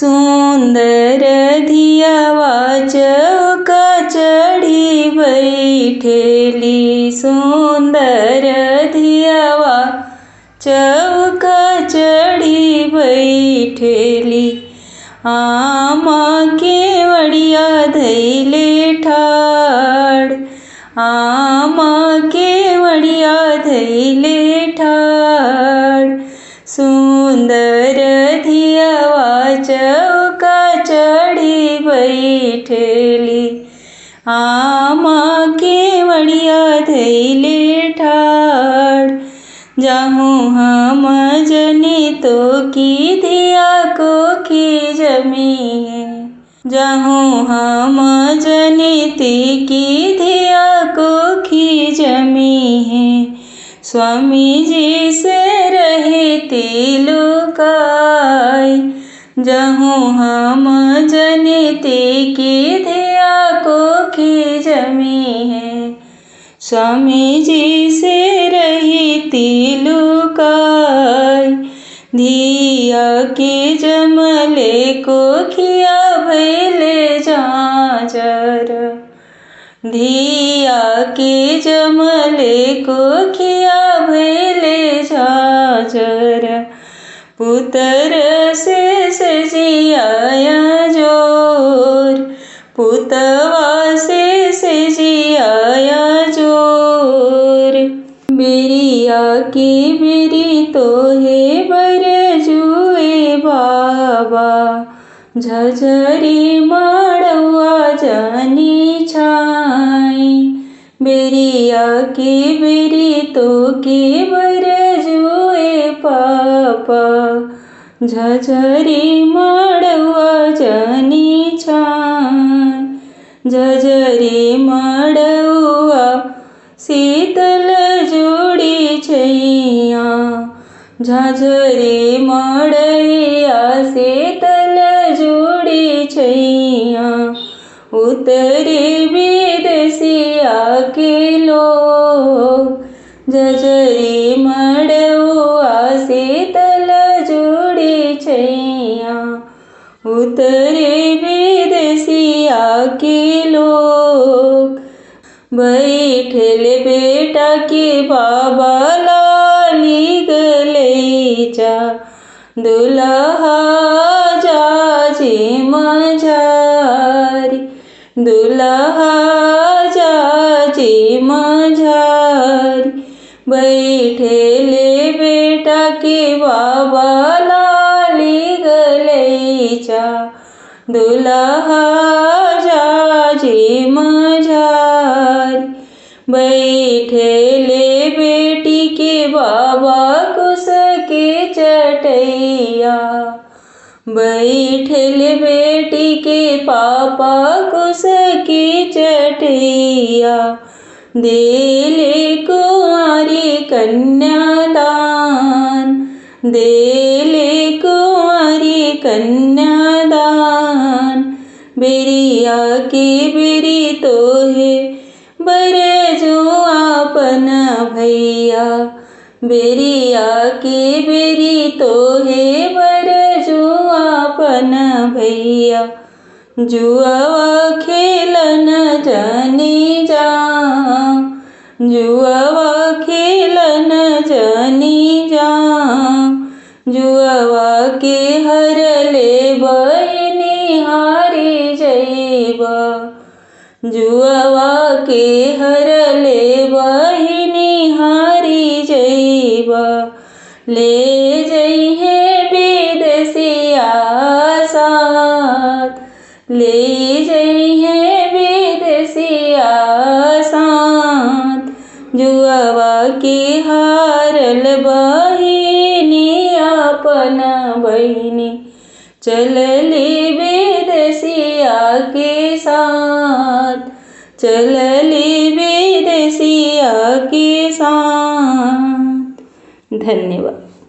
सुंदर धियावा चौका चढ़ी बैठेली, सुंदर धियावा चौका चढ़ी बैठेली। आमा केवड़िया धैले ठाड़, आमा केवड़िया धैले ठाड़। सुंदर धियावा चौका चढ़ी बैठेली, आमा केवड़िया धैले ठाड़। जाहूँ हम जनी तो की धिया को की जमी है, जाहूँ हम जनिती की धिया को की जमी है। स्वामी जी से रहती लुकाई, जहूँ हम जनिती की धिया को की जमी है। स्वामी जी से रहती लुकाई, धिया के जमले को खिया भैले झांझर, धिया के जमले को खिया भैले झांझर। पुत्र से सजियाया जोर, पुतवा से सजियाया जोर। बिरिया की बिरी तो है बर जुए बाबा, झझरी माड़वा जानी छाई। बिरिया की बिरी तो के बर जुए पापा, झझरी माड़वा जानी छाई। झझरी माड़वा शीतल जोड़ी छैया, झझरी मड़ैया शीतल जोड़ी छैया। उतरे विदेशिया के लोग, झझरी मड़वा शीतल जोड़ी छैया। उतरे विदेशिया के लोग, बैठल बेटा के बाबा लाली गलैचा। दुल्हा जाजे मझारी, दुल्हा जाजे मझारी। बैठल बेटा के बाबा लाली गलैचा, दुल्हा जाजे मझारी। बैठले बेटी के बाबा कुश के चटैया, बैठले बेटी के पापा कुश के चटैया। देले कुंवारी कन्यादान, देले कुंवारी कन्यादान। बिरिया की बिरी तो है बर जो आपन भैया, बिरिया की बिरी तो है बर जो आपन भैया। जुआवा खेलन जानी जा, जुआवा खेलन जानी जा। जुआवा के हरले बहिनी हारी जइबा, जुआवा के हरले बहिनी हारी जइबा। ले जइहे विदेशिया साथ, ले जइहे विदेशिया साथ। जुआवा के हारल बहिनी आपन बहिनी, चलली विदेशिया के साथ, चलली विदेशिया के साथ। धन्यवाद।